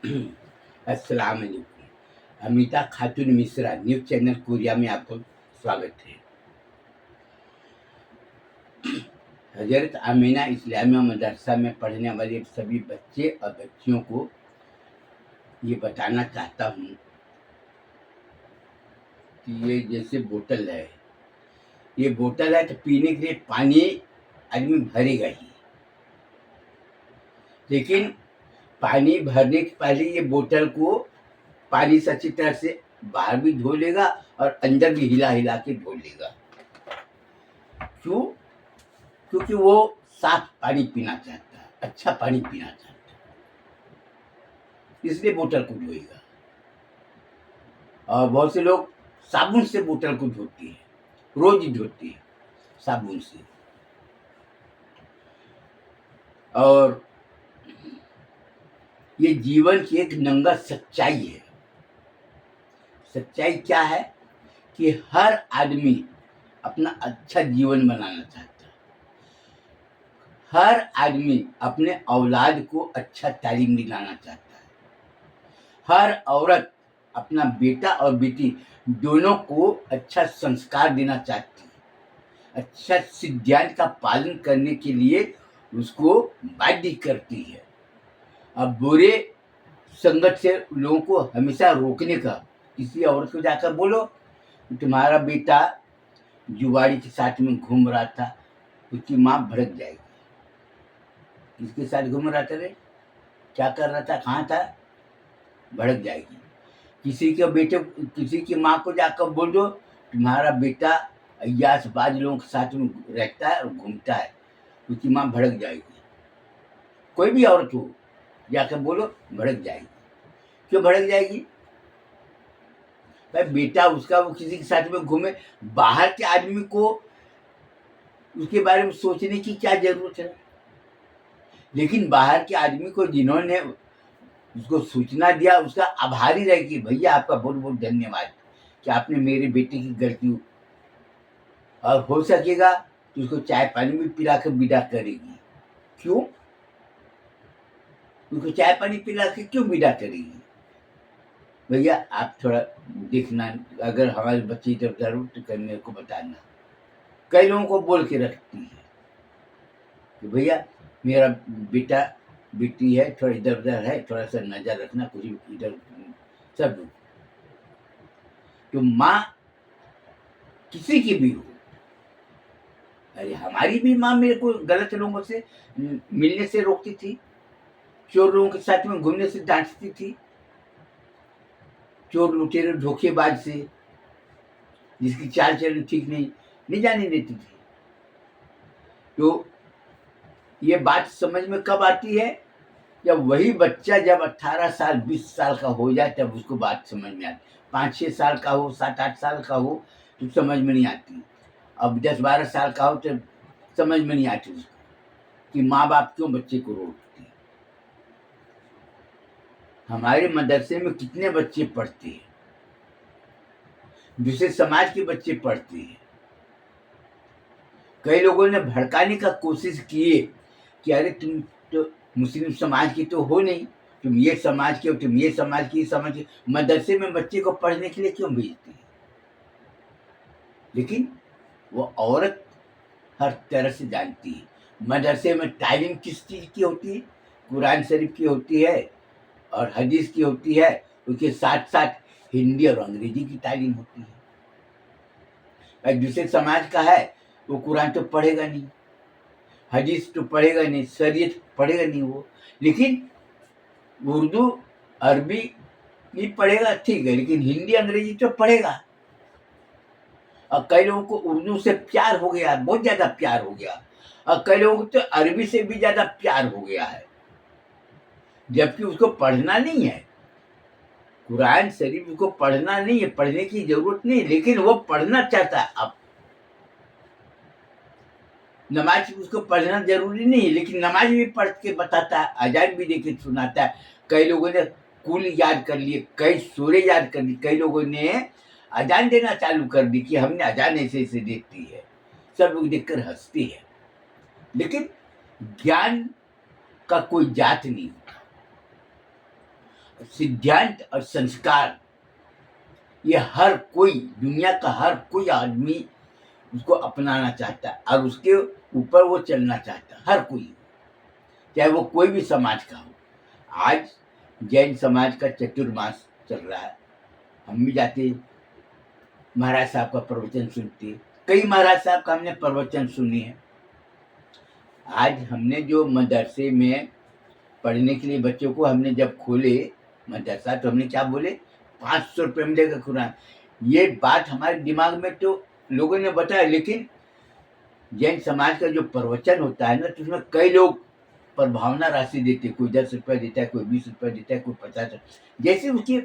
अस्सलाम वालेकुम। अमिता खातून Mishra news channel Korea में आपको स्वागत है। हज़रत आमीना इस्लामिया मदरसा में पढ़ने वाले सभी बच्चे और बच्चियों को ये बताना चाहता हूँ कि ये जैसे बोतल है, ये बोतल है तो पीने के लिए पानी आदमी भरेगा ही, लेकिन पानी भरने के पहले ये बोतल को पानी से अच्छी तरह से बाहर भी धो लेगा और अंदर भी हिला हिला के धो लेगा। क्यों? क्योंकि वो साफ पानी पीना चाहता है, अच्छा पानी पीना चाहता है, इसलिए बोतल को धोएगा। और बहुत से लोग साबुन से बोतल को धोते हैं, रोज ही धोते हैं साबुन से। और ये जीवन की एक नंगा सच्चाई है। सच्चाई क्या है कि हर आदमी अपना अच्छा जीवन बनाना चाहता है। हर आदमी अपने औलाद को अच्छा तालीम दिलाना चाहता है। हर औरत अपना बेटा और बेटी दोनों को अच्छा संस्कार देना चाहती है। अच्छा सिद्धांत का पालन करने के लिए उसको बाध्य करती है। अब बुरे संगत से लोगों को हमेशा रोकने का, किसी औरत को जाकर बोलो तुम्हारा बेटा जुआरी के साथ में घूम रहा था, उसकी माँ भड़क जाएगी। किसके साथ घूम रहा था रे, क्या कर रहा था, कहाँ था, भड़क जाएगी। किसी के बेटे, किसी की माँ को जाकर बोल दो तुम्हारा बेटा अय्यासबाज लोगों के साथ में रहता है और घूमता है, उसकी माँ भड़क जाएगी। कोई भी औरत हो जाकर बोलो, भड़क जाएगी। क्यों भड़क जाएगी? भाई बेटा उसका वो किसी के साथ में घूमे, बाहर के आदमी को उसके बारे में सोचने की क्या जरूरत है? लेकिन बाहर के आदमी को जिन्होंने उसको सूचना दिया, उसका आभारी रहेगी, भैया आपका बहुत बहुत धन्यवाद कि आपने मेरे बेटे की गलती, और हो सकेगा तो उसको चाय पानी भी पिला कर विदा करेगी। क्यों? उसको चाय पानी पिला के क्यों विदा करेगी? भैया आप थोड़ा देखना, अगर हमारे बच्चे इधर उधर हो तो मेरे को बताना। कई लोगों को बोल के रखती है कि भैया मेरा बेटा बेटी है, थोड़ा इधर उधर है, थोड़ा सा नजर रखना, कुछ इधर सब। तो माँ किसी की भी हो, अरे हमारी भी माँ मेरे को गलत लोगों से मिलने से रोकती थी, चोर लोगों के साथ में घूमने से डांटती थी, चोर लुटेरे धोखेबाज से, जिसकी चाल चलन ठीक नहीं जाने देती थी। तो ये बात समझ में कब आती है? जब वही बच्चा जब 18 साल 20 साल का हो जाए तब उसको बात समझ में आती। 5-6 साल का हो, 7-8 साल का हो तो समझ में नहीं आती। अब 10-12 साल का हो तो समझ में नहीं आती उसको कि माँ बाप क्यों बच्चे को रोकते। हमारे मदरसे में कितने बच्चे पढ़ते हैं, दूसरे समाज के बच्चे पढ़ते हैं। कई लोगों ने भड़काने का कोशिश किए कि अरे तुम तो मुस्लिम समाज की तो हो नहीं, तुम ये समाज के हो, तुम ये समाज की, समाज के मदरसे में बच्चे को पढ़ने के लिए क्यों भेजती है? लेकिन वो औरत हर तरह से जानती है मदरसे में तालीम किस चीज़ की होती है। कुरान शरीफ की होती है और हदीस की होती है, उसके साथ साथ हिंदी और अंग्रेजी की तालीम होती है। भाई दूसरे समाज का है वो कुरान तो पढ़ेगा नहीं, हदीस तो पढ़ेगा नहीं, शरीयत पढ़ेगा नहीं वो, लेकिन उर्दू अरबी नहीं पढ़ेगा, ठीक है, लेकिन हिंदी अंग्रेजी तो पढ़ेगा। और कई लोगों को उर्दू से प्यार हो गया, बहुत ज्यादा प्यार हो गया, और कई लोगों को तो अरबी से भी ज्यादा प्यार हो गया है, जबकि उसको पढ़ना नहीं है। कुरान शरीफ उसको पढ़ना नहीं है, पढ़ने की जरूरत नहीं, लेकिन वो पढ़ना चाहता है। अब नमाज उसको पढ़ना जरूरी नहीं है, लेकिन नमाज भी पढ़ के बताता है, अजान भी दे के सुनाता है। कई लोगों ने कुल याद कर लिए, कई सूरे याद कर ली, कई लोगों ने अजान देना चालू कर दी कि हमने अजान ऐसे ऐसे देती है। सब लोग देखकर हंसते हैं, लेकिन ज्ञान का कोई जात नहीं होता। सिद्धांत और संस्कार ये हर कोई, दुनिया का हर कोई आदमी उसको अपनाना चाहता है और उसके ऊपर वो चलना चाहता है, हर कोई, चाहे वो कोई भी समाज का हो। आज जैन समाज का चतुर्मास चल रहा है, हम भी जाते महाराज साहब का प्रवचन सुनते, कई महाराज साहब का हमने प्रवचन सुनी है। आज हमने जो मदरसे में पढ़ने के लिए बच्चों को हमने जब खोले मदरसा, तो हमने क्या बोले, 500 रुपये मिलेगा कुरान। ये बात हमारे दिमाग में तो लोगों ने बताया, लेकिन जैन समाज का जो प्रवचन होता है ना, तो उसमें कई लोग प्रभावना राशि देते, कोई 10 रुपया देता है, कोई 20 रुपया देता है, कोई 50, जैसे उसकी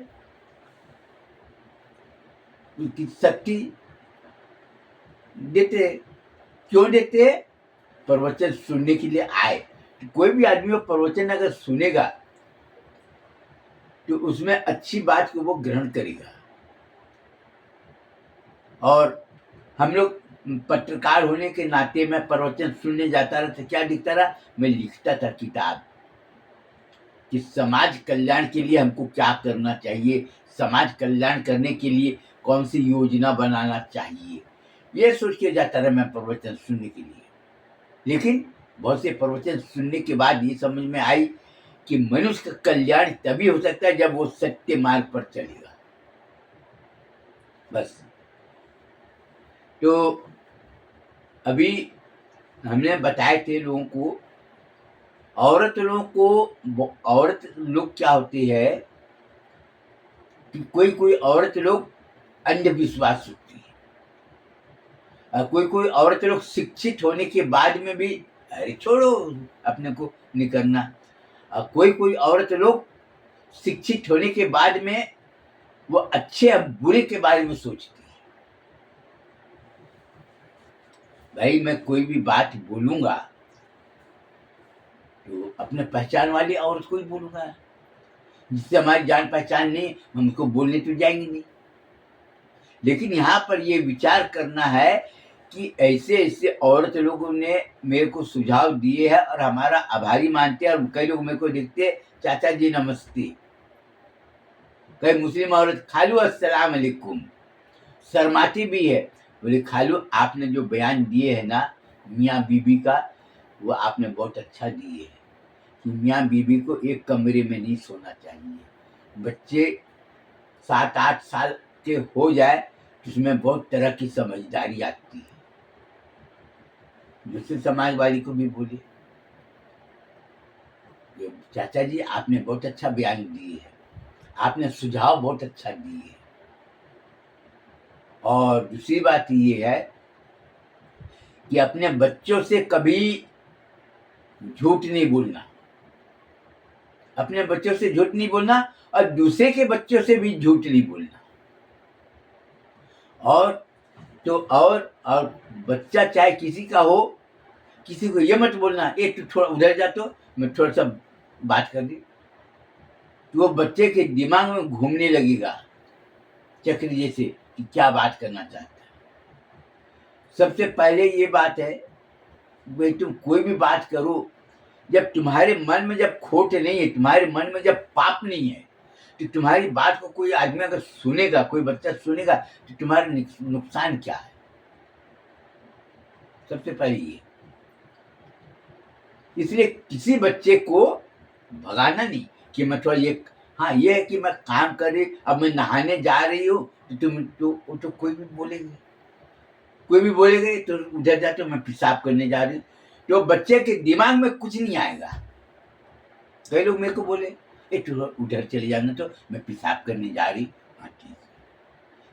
शक्ति देते। क्यों देते? प्रवचन सुनने के लिए आए। तो कोई भी आदमी वो प्रवचन अगर सुनेगा तो उसमें अच्छी बात को वो ग्रहण करेगा। और हम लोग पत्रकार होने के नाते मैं प्रवचन सुनने जाता रहा, तो क्या दिखता रहा, मैं लिखता था किताब कि समाज कल्याण के लिए हमको क्या करना चाहिए, समाज कल्याण करने के लिए कौन सी योजना बनाना चाहिए, ये सोच के जाता रहा मैं प्रवचन सुनने के लिए। लेकिन बहुत से प्रवचन सुनने के बाद ये समझ में आई कि मनुष्य का कल्याण तभी हो सकता है जब वो सत्य मार्ग पर चलेगा। बस। तो अभी हमने बताए थे लोगों को, औरत लोग क्या होती है कि कोई औरत लोग अंधविश्वास होती है, और कोई औरत लोग शिक्षित होने के बाद में भी अरे छोड़ो अपने को नहीं करना, और कोई औरत लोग शिक्षित होने के बाद में वो अच्छे और बुरे के बारे में सोचती है। भाई मैं कोई भी बात बोलूंगा तो अपने पहचान वाली औरत को ही बोलूंगा, जिससे हमारी जान पहचान नहीं, हम उसको बोलने तो जाएंगे नहीं। लेकिन यहाँ पर ये विचार करना है कि ऐसे ऐसे औरत लोगों ने मेरे को सुझाव दिए हैं और हमारा आभारी मानते हैं, और कई लोग मेरे को देखते, चाचा जी नमस्ते, कई मुस्लिम औरत खालू अस्सलाम अलैकुम, शर्माती भी है, बोले खालू आपने जो बयान दिए है ना मियाँ बीबी का, वो आपने बहुत अच्छा दिए है कि मियाँ बीबी को एक कमरे में नहीं सोना चाहिए, बच्चे 7-8 साल के हो जाए तो उसमें बहुत तरह की समझदारी आती है। दूसरे समाज वाली को भी बोले चाचा जी आपने बहुत अच्छा बयान दिए है, आपने सुझाव बहुत अच्छा दिए है। और दूसरी बात ये है कि अपने बच्चों से कभी झूठ नहीं बोलना, अपने बच्चों से झूठ नहीं बोलना और दूसरे के बच्चों से भी झूठ नहीं बोलना। और बच्चा चाहे किसी का हो, किसी को ये मत बोलना ए तू थोड़ा उधर जा, तो मैं थोड़ा सा बात कर दी, तो वो बच्चे के दिमाग में घूमने लगेगा चक्र जैसे कि क्या बात करना चाहता है। सबसे पहले ये बात है भाई, तुम कोई भी बात करो, जब तुम्हारे मन में जब खोट नहीं है, तुम्हारे मन में जब पाप नहीं है, तो तुम्हारी बात को कोई आदमी अगर सुनेगा, कोई बच्चा सुनेगा, तो तुम्हारा नुकसान क्या है? सबसे पहले ये, इसलिए किसी बच्चे को भगाना नहीं कि मैं थोड़ा ये, हाँ ये है कि मैं काम कर रही, अब मैं नहाने जा रही हूँ, तो तुम तो कोई भी बोलेंगे, तो उधर जाते मैं पेशाब करने जा रही हूँ, तो बच्चे के दिमाग में कुछ नहीं आएगा। कई लोग मेरे को बोले ए तू उधर चले जाना, तो मैं पेशाब करने जा रही, हाँ ठीक है,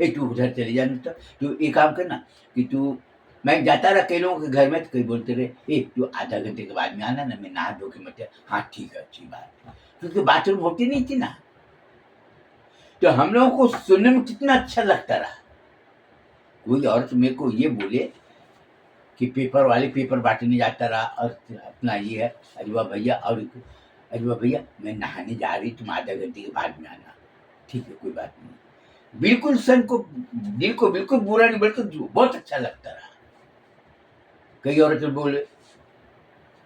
ए तू उधर चले जाना, तो तू एक काम करना कि तू, मैं जाता रहा कई लोगों के घर में, तो कई बोलते रहे ए तू आधा घंटे के बाद में आना ना, मैं नहा धो के मत, हाँ ठीक है अच्छी बात, क्योंकि बाथरूम होती नहीं थी ना। तो हम लोगों को सुनने में कितना अच्छा लगता रहा। कोई औरत मेरे को ये बोले कि पेपर वाले पेपर बांटने जाता रहा और अपना ये है, अजवा भैया, और अजवा भैया मैं नहाने जा रही, तुम आधा घंटे के बाद में आना, ठीक है कोई बात नहीं। बिल्कुल दिल को बिल्कुल बुरा नहीं, बिल्कुल बहुत अच्छा लगता रहा। कई औरतें बोले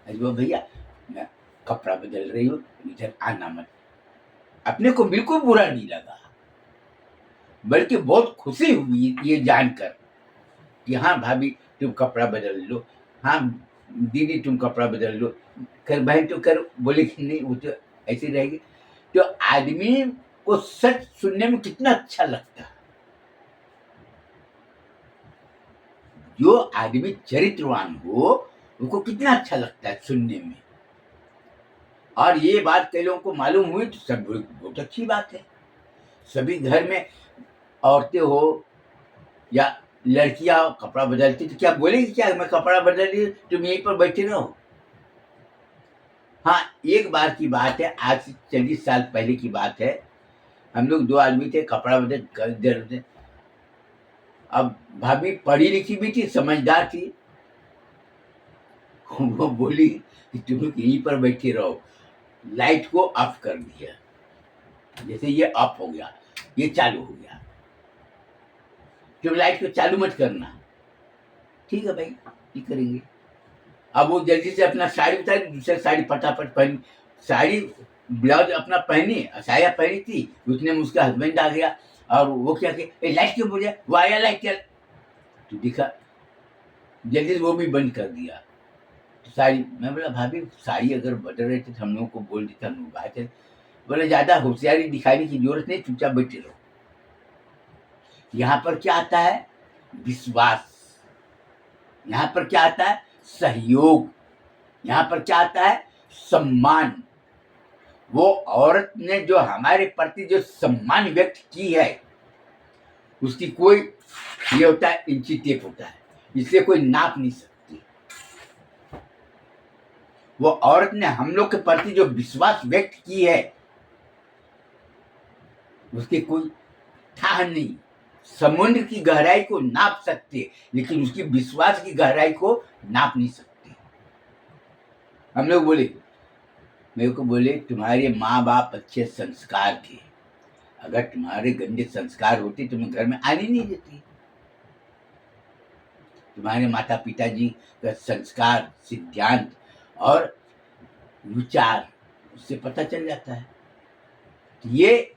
अजवा भैया मैं कपड़ा बदल रही हूँ, इधर आना मत, अपने को बिल्कुल बुरा नहीं लगा, बल्कि बहुत खुशी हुई ये जानकर कि हाँ भाभी तुम कपड़ा बदल लो, हाँ दीदी तुम कपड़ा बदल लो, कर बहन तो कर, बोले कि नहीं वो तो ऐसे रहेगी। तो आदमी को सच सुनने में कितना अच्छा लगता है। जो आदमी चरित्रवान हो उनको कितना अच्छा लगता है सुनने में। और ये बात कई लोगों को मालूम हुई तो सब बहुत अच्छी बात है। सभी घर में औरतें हो या लड़कियां कपड़ा बदलती तो क्या बोलेगी, क्या मैं कपड़ा बदल रही हूं, तुम यहीं पर बैठे रहो। हाँ, एक बार की बात है, आज से 40 साल पहले की बात है। हम लोग 2 आदमी थे, कपड़ा बदल कर दे रहे थे। अब भाभी पढ़ी लिखी भी थी, समझदार थी। वो बोली कि तुम लोग यहीं पर बैठे रहो। लाइट को ऑफ कर दिया, जैसे ये ऑफ हो गया, ये चालू हो गया। तुम लाइट को चालू मत करना। ठीक है भाई, ये करेंगे। अब वो जल्दी से अपना साड़ी उतारी, दूसरा साड़ी फटाफट पहनी, साड़ी ब्लाउज अपना पहनी, साया पहनी थी। उतने में उसका हस्बैंड आ गया और वो क्या कि लाइट क्यों बोल, वो आया लाइट चल। तो दिखा, जल्दी से वो भी बंद कर दिया। तो साड़ी, मैं बोला भाभी साड़ी अगर बदल रहे थे तो हम लोगों को बोल देता, हम लोग बाहर चले। बोले ज्यादा होशियारी दिखाने की जरूरत नहीं, चुपचाप बैठे रहो। यहाँ पर क्या आता है, विश्वास। यहाँ पर क्या आता है, सहयोग। यहाँ पर क्या आता है, सम्मान। वो औरत ने जो हमारे प्रति जो सम्मान व्यक्त की है, उसकी कोई, ये होता है इंची टेप होता है, इससे कोई नाप नहीं सकती। वो औरत ने हम लोग के प्रति जो विश्वास व्यक्त की है, उसके कोई था नहीं। समुद्र की गहराई को नाप सकते, लेकिन उसकी विश्वास की गहराई को नाप नहीं सकते। हम लोग बोले, मेरे को बोले तुम्हारे माँ बाप अच्छे संस्कार थे, अगर तुम्हारे गंदे संस्कार होते तो मैं घर में आने नहीं देती। तुम्हारे माता पिताजी का संस्कार, सिद्धांत और विचार, उससे पता चल जाता है। ये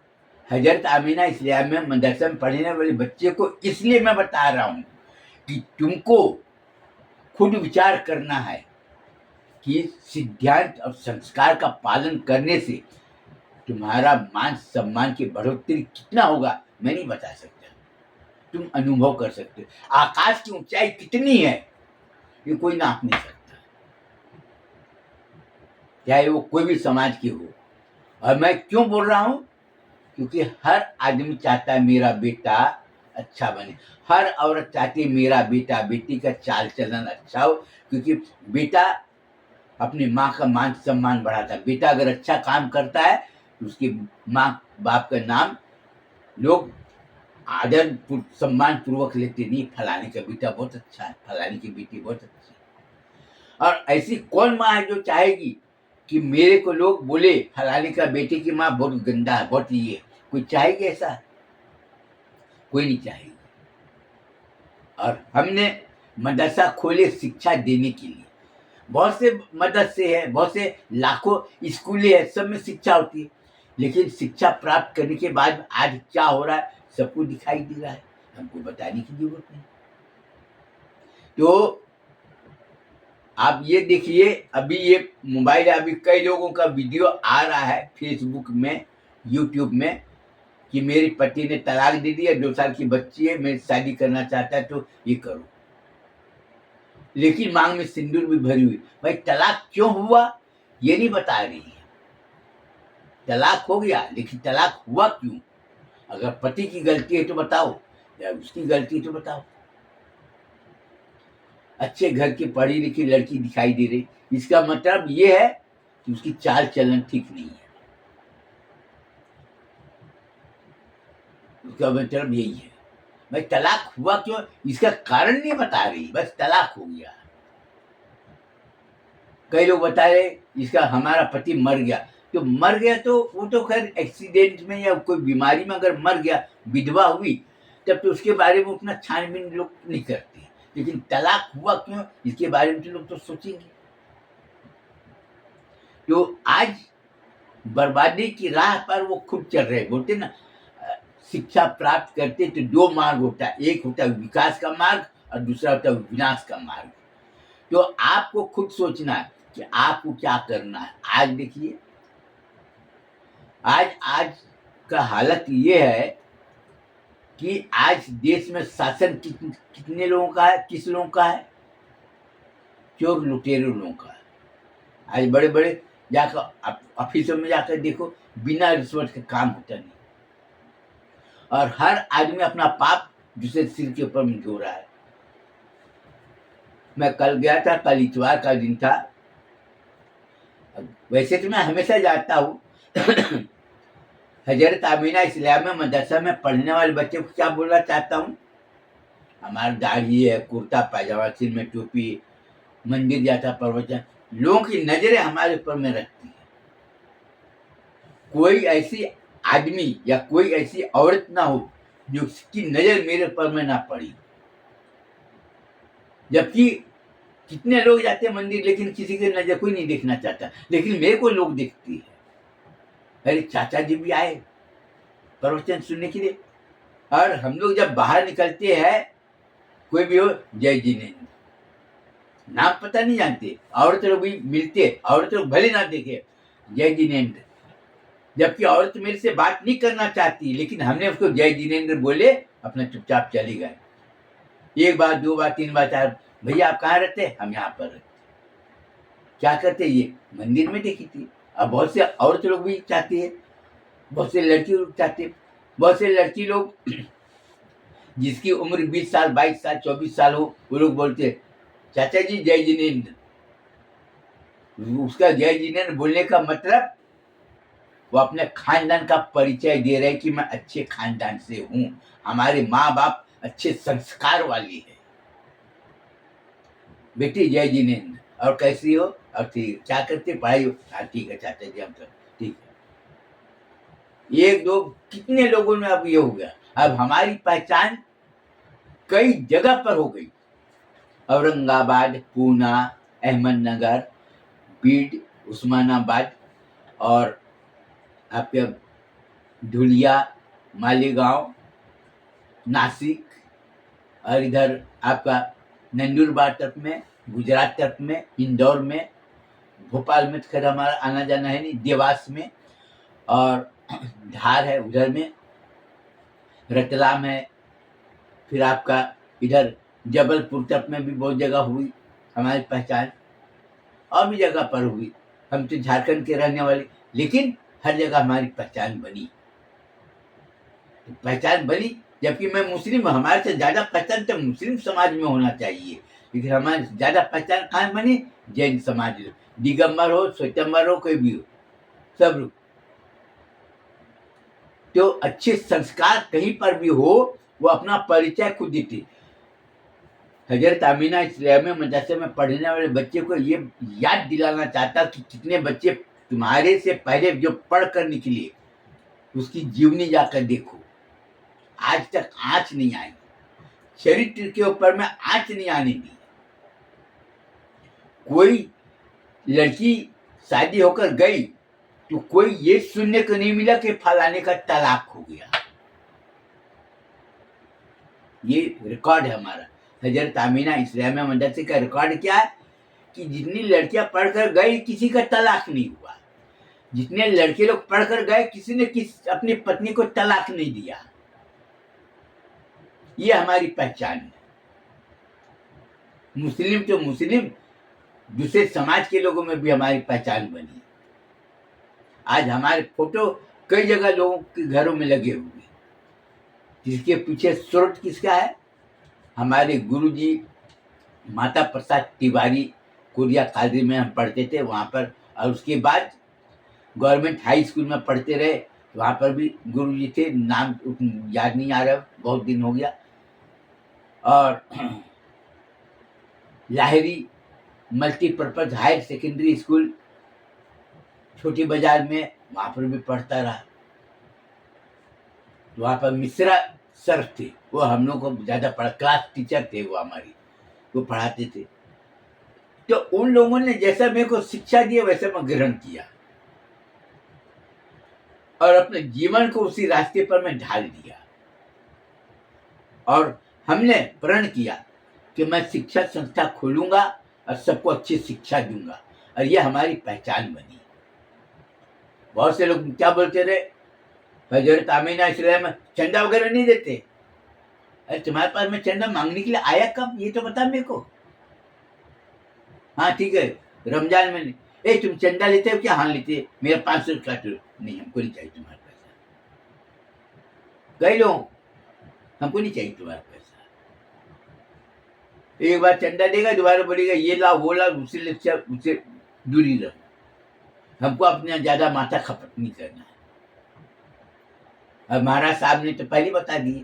हजरत आमीना इस्लामिया मदरसा में पढ़ने वाले बच्चे को इसलिए मैं बता रहा हूँ कि तुमको खुद विचार करना है कि सिद्धांत और संस्कार का पालन करने से तुम्हारा मान सम्मान की बढ़ोतरी कितना होगा, मैं नहीं बता सकता। तुम अनुभव कर सकते हो। आकाश की ऊंचाई कितनी है ये कोई नाप नहीं सकता, चाहे वो कोई भी समाज की हो। और मैं क्यों बोल रहा हूं, क्योंकि हर आदमी चाहता है मेरा बेटा अच्छा बने। हर औरत चाहती है मेरा बेटा बेटी का चाल चलन अच्छा हो, क्योंकि बेटा अपनी माँ का मान सम्मान बढ़ाता है। बेटा अगर अच्छा काम करता है तो उसकी माँ बाप का नाम लोग आदर सम्मान पूर्वक लेते, नहीं फलाने का बेटा बहुत अच्छा है, फलाने की बेटी बहुत अच्छी है। और ऐसी कौन माँ है जो चाहेगी कि मेरे को लोग बोले फलाने का बेटे की माँ बहुत गंदा है, बहुत ये, कोई चाहेगी ऐसा? कोई नहीं चाहेगी। और हमने मदरसा खोले शिक्षा देने के लिए। बहुत से मदरसे है, बहुत से लाखों स्कूलें है, सब में शिक्षा होती है, लेकिन शिक्षा प्राप्त करने के बाद आज क्या हो रहा है सबको दिखाई दे रहा है, हमको बताने की जरूरत नहीं। तो आप ये देखिए, अभी ये मोबाइल, अभी कई लोगों का वीडियो आ रहा है फेसबुक में, यूट्यूब में, कि मेरे पति ने तलाक दे दिया, 2 साल की बच्ची है, मैं शादी करना चाहता है तो ये करो, लेकिन मांग में सिंदूर भी भरी हुई। भाई तलाक क्यों हुआ ये नहीं बता रही है। तलाक हो गया, लेकिन तलाक हुआ क्यों? अगर पति की गलती है तो बताओ, या उसकी गलती है तो बताओ। अच्छे घर की पढ़ी लिखी लड़की दिखाई दे रही, इसका मतलब ये है कि उसकी चाल चलन ठीक नहीं है, उसका मतलब यही है। भाई तलाक हुआ क्यों इसका कारण नहीं बता रही, बस तलाक हो गया। कई लोग बता रहे इसका हमारा पति मर गया, तो मर गया तो वो तो खैर एक्सीडेंट में या कोई बीमारी में अगर मर गया, विधवा हुई, तब तो उसके बारे में उतना छानबीन लोग नहीं करते, लेकिन तलाक हुआ क्यों इसके बारे में तो लोग तो सोचेंगे। तो आज बर्बादी की राह पर वो खुद चल रहे। बोलते ना, शिक्षा प्राप्त करते तो दो मार्ग होता है, एक होता है विकास का मार्ग और दूसरा होता है विनाश का मार्ग। तो आपको खुद सोचना है कि आपको क्या करना है। आज देखिए, आज आज का हालत ये है कि आज देश में शासन कितने लोगों का है, किस लोगों का है? चोर लुटेरों लोगों का है। आज बड़े बड़े जाकर ऑफिसों में जाकर देखो, बिना रिश्वत के काम होता नहीं, और हर आदमी अपना पाप दूसरे सिर के ऊपर में धो रहा है। मैं कल गया था, कल इतवार का दिन था। वैसे तो मैं हमेशा जाता हूँ हजरत आमीना इस्लामिया मदरसा में पढ़ने वाले बच्चे को क्या बोलना चाहता हूँ, हमारा दाढ़ी है, कुर्ता पैजामा, सिर में टोपी, मंदिर जाता, प्रवचन, लोगों की नजरें हमारे ऊपर में रखती है। कोई ऐसी आदमी या कोई ऐसी औरत ना हो जो उसकी नजर मेरे ऊपर में ना पड़ी। जबकि कितने लोग जाते हैं मंदिर, लेकिन किसी की नजर कोई नहीं देखना चाहता, लेकिन मेरे को लोग देखती है। अरे चाचा जी भी आए प्रवचन सुनने के लिए, और हम लोग जब बाहर निकलते हैं, कोई भी हो, जय जिनेंद्र, नाम पता नहीं जानते, औरत लोग भी मिलते, औरत लोग भले ना देखे, जय जिनेंद्र, जबकि औरत मेरे से बात नहीं करना चाहती, लेकिन हमने उसको जय जिनेंद्र बोले, अपना चुपचाप चले गए। एक बार, दो बार, तीन बार, चार, भैया आप कहाँ रहते? हम यहाँ पर रहते। क्या करते? ये मंदिर में देखी थी। अब बहुत से औरत लोग भी चाहती है, बहुत से लड़की लोग चाहते, बहुत से लड़की लोग जिसकी उम्र 20 साल, 22 साल, 24 साल हो, वो लोग बोलते चाचा जी जय जिनेंद्र। उसका जय जिनेंद्र बोलने का मतलब वो अपने खानदान का परिचय दे रहे कि मैं अच्छे खानदान से हूं, हमारे माँ बाप अच्छे संस्कार वाली है। बेटी जय जिनेंद्र, और कैसी हो? और ठीक, क्या करते? पढ़ाई हो? हाँ ठीक है चाचा जी, हम सब ठीक है। एक दो कितने लोगों में अब ये हो गया। अब हमारी पहचान कई जगह पर हो गई, औरंगाबाद, पूना, अहमदनगर, बीड, उस्मानाबाद, और आपके धुलिया, मालेगांव, नासिक, और इधर आपका नंदुरबार तरफ में, गुजरात तरफ में, इंदौर में, भोपाल में खैर हमारा आना जाना है नहीं, देवास में, और धार है उधर में, रतलाम है, फिर आपका इधर जबलपुर तरफ में भी बहुत जगह हुई हमारी पहचान, और भी जगह पर हुई। हम तो झारखंड के रहने वाले, लेकिन हर जगह हमारी पहचान बनी। तो पहचान बनी, जबकि मैं मुस्लिम, हमारे से ज्यादा पहचान तो मुस्लिम समाज में होना चाहिए, लेकिन हमारी ज्यादा पहचान कहाँ बनी? जैन समाज, दिगंबर हो, श्वेतंबर हो, कोई भी हो, सब लोग। तो अच्छे संस्कार कहीं पर भी हो, वो अपना परिचय खुद देते। हजरत आमीना इस्लामिया मदरसे में पढ़ने वाले बच्चे को ये याद दिलाना चाहता कि कितने बच्चे तुम्हारे से पहले जो पढ़ कर निकले, उसकी जीवनी जाकर देखो, आज तक आंच नहीं आई, चरित्र के ऊपर में आंच नहीं आने दी। कोई लड़की शादी होकर गई तो कोई ये सुनने को नहीं मिला कि फलाने का तलाक हो गया। ये रिकॉर्ड है हमारा। हजरत आमीना इस्लामिया मदरसे का रिकॉर्ड क्या है कि जितनी लड़कियां पढ़कर गई, किसी का तलाक नहीं हुआ। जितने लड़के लोग पढ़कर गए, किसी ने अपनी पत्नी को तलाक नहीं दिया। ये हमारी पहचान है। मुस्लिम तो मुस्लिम, दूसरे समाज के लोगों में भी हमारी पहचान बनी। आज हमारे फोटो कई जगह लोगों के घरों में लगे हुए, जिसके पीछे स्रोत किसका है? हमारे गुरुजी माता प्रसाद तिवारी, कोरिया कादरी में हम पढ़ते थे वहाँ पर, और उसके बाद गवर्नमेंट हाई स्कूल में पढ़ते रहे, वहाँ पर भी गुरुजी थे, नाम याद नहीं आ रहा, बहुत दिन हो गया। और Lahiri multipurpose higher secondary school छोटी बाजार में, वहाँ पर भी पढ़ता रहा। वहाँ पर मिश्रा सर थे, वो हम लोग को ज़्यादा क्लास टीचर थे, वो हमारी, वो पढ़ाते थे। तो उन लोगों ने जैसा मेरे को शिक्षा दी, वैसा मैं ग्रहण किया। और अपने जीवन को उसी रास्ते पर मैं ढाल दिया और हमने प्रण किया कि मैं शिक्षा संस्था खोलूंगा और सबको अच्छी शिक्षा दूंगा और ये हमारी पहचान बनी। बहुत से लोग क्या बोलते रहे, हजरत आमीना इसलिए में चंदा वगैरह नहीं देते। अरे तुम्हारे पास में चंदा मांगने के लिए आया कब, ये तो बता मेरे को। हाँ ठीक है, रमजान में ए तुम चंदा लेते हो क्या? हाँ लेते, मेरा 500 का तो नहीं, हमको नहीं चाहिए तुम्हारा पैसा। कई लोग हमको नहीं चाहिए तुम्हारा पैसा। एक बार चंदा देगा, दोबारा बोलेगा ये ला वो ला, उससे दूरी रहो। हमको अपने ज्यादा माथा खपत नहीं करना है। और महाराज साहब ने तो पहले बता दिए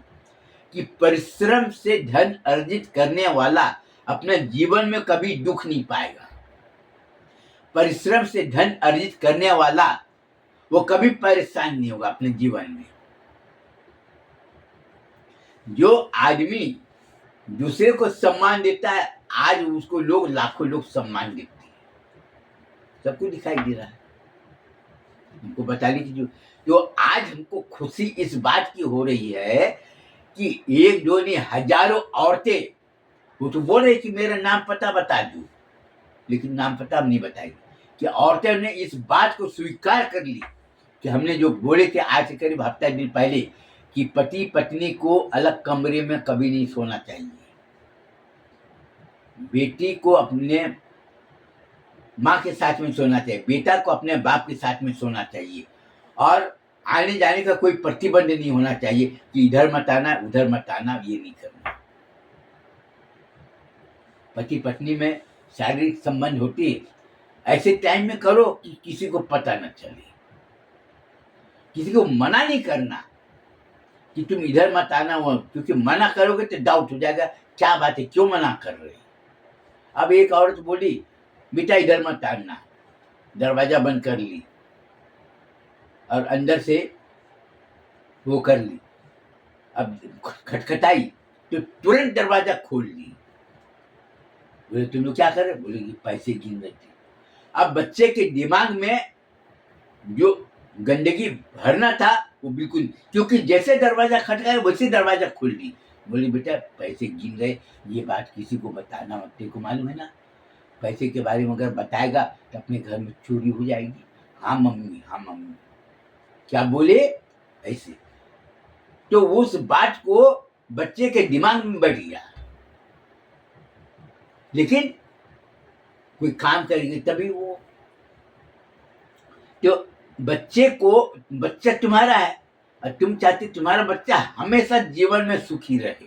कि परिश्रम से धन अर्जित करने वाला अपने जीवन में कभी दुख नहीं पाएगा। परिश्रम से धन अर्जित करने वाला वो कभी परेशान नहीं होगा अपने जीवन में। जो आदमी दूसरे को सम्मान देता है, आज उसको लोग लाखों लोग सम्मान देते हैं, सबको दिखाई दे रहा है। हमको बताने की जो आज हमको खुशी इस बात की हो रही है कि एक दो नहीं हजारों औरतें, वो तो बोल रही कि मेरा नाम पता बता दो, लेकिन नाम पता नहीं बताई, कि औरतें ने इस बात को स्वीकार कर ली कि हमने जो बोले थे आज से करीब हफ्ता दिन पहले कि पति पत्नी को अलग कमरे में कभी नहीं सोना चाहिए। बेटी को अपने माँ के साथ में सोना चाहिए, बेटा को अपने बाप के साथ में सोना चाहिए, और आने जाने का कोई प्रतिबंध नहीं होना चाहिए कि इधर मत आना उधर मत आना, ये नहीं करना। पति पत्नी में शारीरिक संबंध होती है, ऐसे टाइम में करो कि किसी को पता न चले। किसी को मना नहीं करना कि तुम इधर मत आना वो, क्योंकि मना करोगे तो डाउट हो जाएगा क्या बात है, क्यों मना कर रहे। अब एक औरत बोली बेटा इधर मत आना, दरवाजा बंद कर ली और अंदर से वो कर ली, अब खटखटाई तो तुरंत दरवाजा खोल ली। बोले तुम लोग क्या कर रहे? बोले पैसे गिन रहे थे। अब बच्चे के दिमाग में जो गंदगी भरना था वो बिल्कुल, क्योंकि जैसे दरवाजा खटकाया वैसे दरवाजा खोल दी। बोली बेटा पैसे गिन रहे, ये बात किसी को बताना मत, तेरे को मालूम है ना पैसे के बारे में अगर बताएगा तो अपने घर में चोरी हो जाएगी। हाँ मम्मी, हाँ मम्मी। क्या बोले ऐसे, तो उस बात को बच्चे के दिमाग में बैठ गया। लेकिन कोई काम करेंगे तभी वो, तो बच्चे को, बच्चा तुम्हारा है और तुम चाहते तुम्हारा बच्चा हमेशा जीवन में सुखी रहे,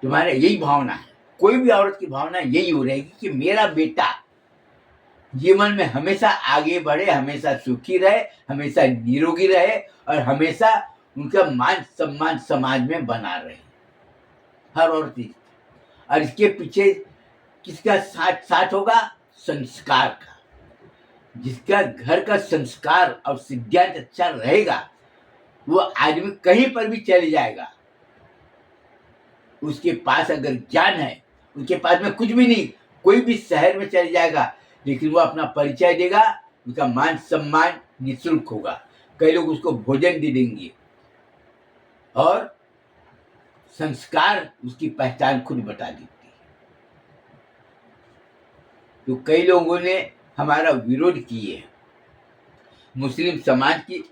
तुम्हारा यही भावना है। कोई भी औरत की भावना यही हो रहेगी कि मेरा बेटा जीवन में हमेशा आगे बढ़े, हमेशा सुखी रहे, हमेशा निरोगी रहे और हमेशा उनका मान सम्मान समाज में बना रहे, हर औरत। और इसके पीछे किसका साथ होगा? संस्कार का। जिसका घर का संस्कार और सिद्धांत अच्छा रहेगा वो आदमी कहीं पर भी चले जाएगा। उसके पास अगर ज्ञान है, उनके पास में कुछ भी नहीं, कोई भी शहर में चले जाएगा, लेकिन वो अपना परिचय देगा, उसका मान सम्मान निःशुल्क होगा। कई लोग उसको भोजन दे देंगे और संस्कार उसकी पहचान खुद बता देती है। तो कई लोगों ने हमारा विरोध किए, मुस्लिम समाज की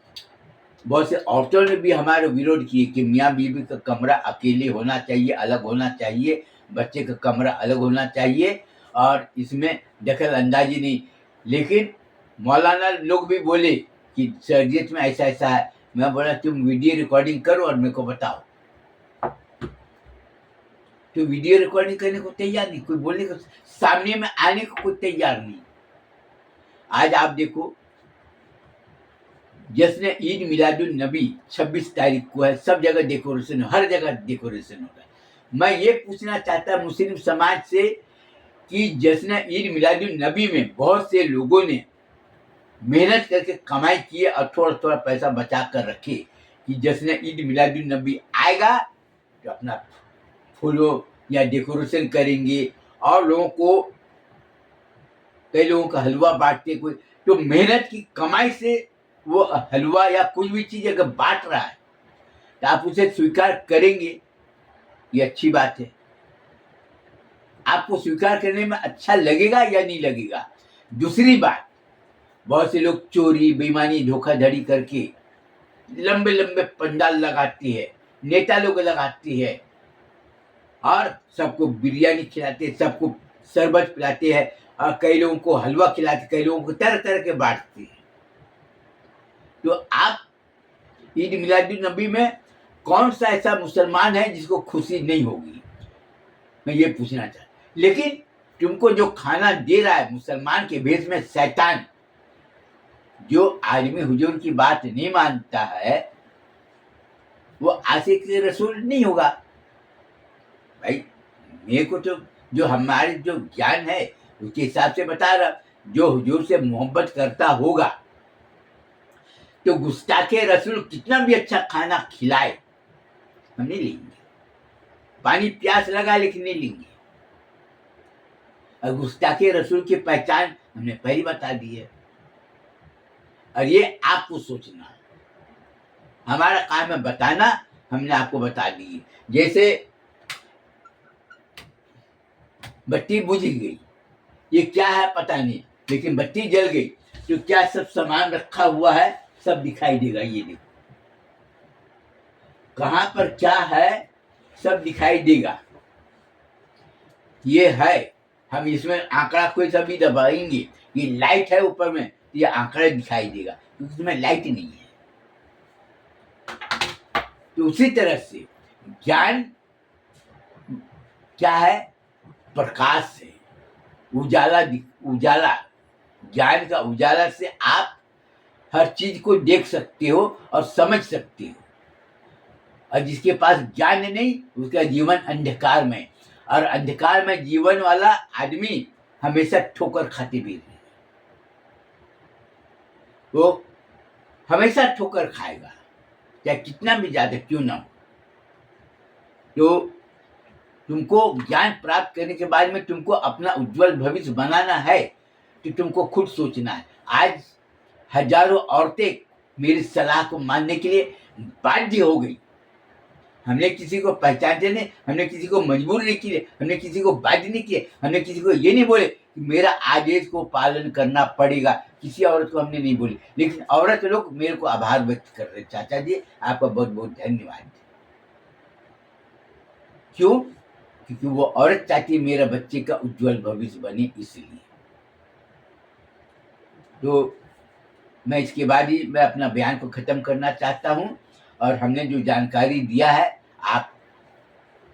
बहुत से औरतों ने भी हमारा विरोध किए कि मियाँ बीवी का कमरा अकेले होना चाहिए, अलग होना चाहिए, बच्चे का कमरा अलग होना चाहिए और इसमें दखल अंदाजी नहीं। लेकिन मौलाना लोग भी बोले कि शरीयत में ऐसा ऐसा है। मैं बोला तुम वीडियो रिकॉर्डिंग करो और मेरे को बताओ। तो वीडियो रिकॉर्डिंग करने को तैयार नहीं, कोई बोलने को, सामने में आने को कोई तैयार नहीं। आज आप देखो जश्न ईद मिलादुन नबी 26 तारीख को है, सब जगह डेकोरेशन, हर जगह डेकोरेशन हो रहा है। मैं ये पूछना चाहता मुस्लिम समाज से कि जश्न ईद मिलादुन नबी में बहुत से लोगों ने मेहनत करके कमाई किए और थोड़ा थोड़ा पैसा बचा कर रखे कि जश्न ईद मिलादुन नबी आएगा तो अपना फूलों या डेकोरेशन करेंगे और लोगों को, कई लोगों का हलवा बांटते, कोई तो मेहनत की कमाई से वो हलवा या कुछ भी चीज़ अगर बाँट रहा है, तो आप उसे स्वीकार करेंगे, ये अच्छी बात है। आपको स्वीकार करने में अच्छा लगेगा या नहीं लगेगा? दूसरी बात, बहुत से लोग चोरी, बेईमानी, धोखाधड़ी करके लंबे-लंबे पंडाल लगाती है, नेता लोग लगाती है और सबको बिरयानी खिलाते हैं, सबको शरबत पिलाते हैं और कई लोगों को हलवा खिलाते, कई लोगों को तरह-तरह के बाँटते हैं। तो आप ईद मिलादुन्नबी में कौन-सा ऐसा मुसलमान है जिसको खुशी नहीं होगी? मैं ये पूछना चाहता हूँ। लेकिन तुमको जो खाना दे रहा है मुसलमान के भेष में शैतान, जो आदमी हुजूर की बात नहीं मानता है, वो आशिक रसूल नहीं होगा। भाई मेरे को तो जो हमारे जो ज्ञान है उसके हिसाब से बता रहा, जो हुजूर से मोहब्बत करता होगा तो गुस्ताखे रसूल कितना भी अच्छा खाना खिलाए हम नहीं लेंगे, पानी प्यास लगा लेकिन नहीं लेंगे। और गुस्ताखे रसूल की पहचान हमने पहले बता दी है, और ये आपको सोचना है, हमारा काम है बताना, हमने आपको बता दी। जैसे बत्ती बुझ गई, ये क्या है पता नहीं, लेकिन बत्ती जल गई तो क्या सब सामान रखा हुआ है सब दिखाई देगा। ये देखो कहाँ पर क्या है सब दिखाई देगा। ये है, हम इसमें आंकड़ा कोई सा भी दबाएंगे, ये लाइट है ऊपर में, ये आंकड़ा दिखाई देगा क्योंकि इसमें लाइट नहीं है। तो उसी तरह से ज्ञान क्या है? प्रकाश है, उजाला। उजाला, ज्ञान का उजाला से आप हर चीज को देख सकते हो और समझ सकते हो। और जिसके पास ज्ञान नहीं उसका जीवन अंधकार में, और अंधकार में जीवन वाला आदमी हमेशा ठोकर खाते भी रहे, वो हमेशा ठोकर खाएगा चाहे कितना भी ज्यादा क्यों ना हो। तो तुमको ज्ञान प्राप्त करने के बाद में तुमको अपना उज्जवल भविष्य बनाना है तो तुमको खुद सोचना है। आज हजारों औरतें मेरी सलाह को मानने के लिए बाध्य हो गई। हमने किसी को पहचानते नहीं, हमने किसी को मजबूर नहीं किए, हमने किसी को बाध्य नहीं किए, हमने किसी को ये नहीं बोले कि मेरा आदेश को पालन करना पड़ेगा। किसी औरत को हमने नहीं बोली, लेकिन औरत लोग मेरे को आभार व्यक्त कर रहे। चाचा जी आपका बहुत बहुत धन्यवाद। क्यों? क्योंकि वो औरत चाहती है मेरा बच्चे का उज्जवल भविष्य बने, इसलिए। तो मैं इसके बाद ही मैं अपना बयान को ख़त्म करना चाहता हूँ, और हमने जो जानकारी दिया है आप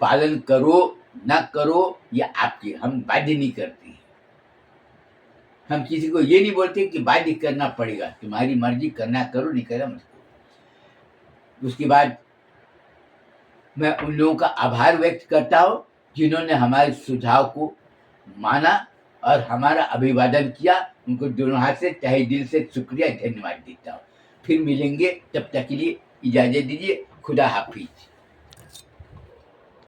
पालन करो ना करो ये आपकी, हम बाध्य नहीं करते हैं। हम किसी को ये नहीं बोलते कि बाध्य करना पड़ेगा, तुम्हारी मर्जी, करना करो, नहीं करना मत करो। उसके बाद मैं उन लोगों का आभार व्यक्त करता हूँ जिन्होंने हमारे सुझाव को माना और हमारा अभिवादन किया। उनको दोनों हाथ से तहे दिल से शुक्रिया, धन्यवाद देता हूँ। फिर मिलेंगे, तब तक के लिए इजाज़त दीजिए। खुदा हाफिज।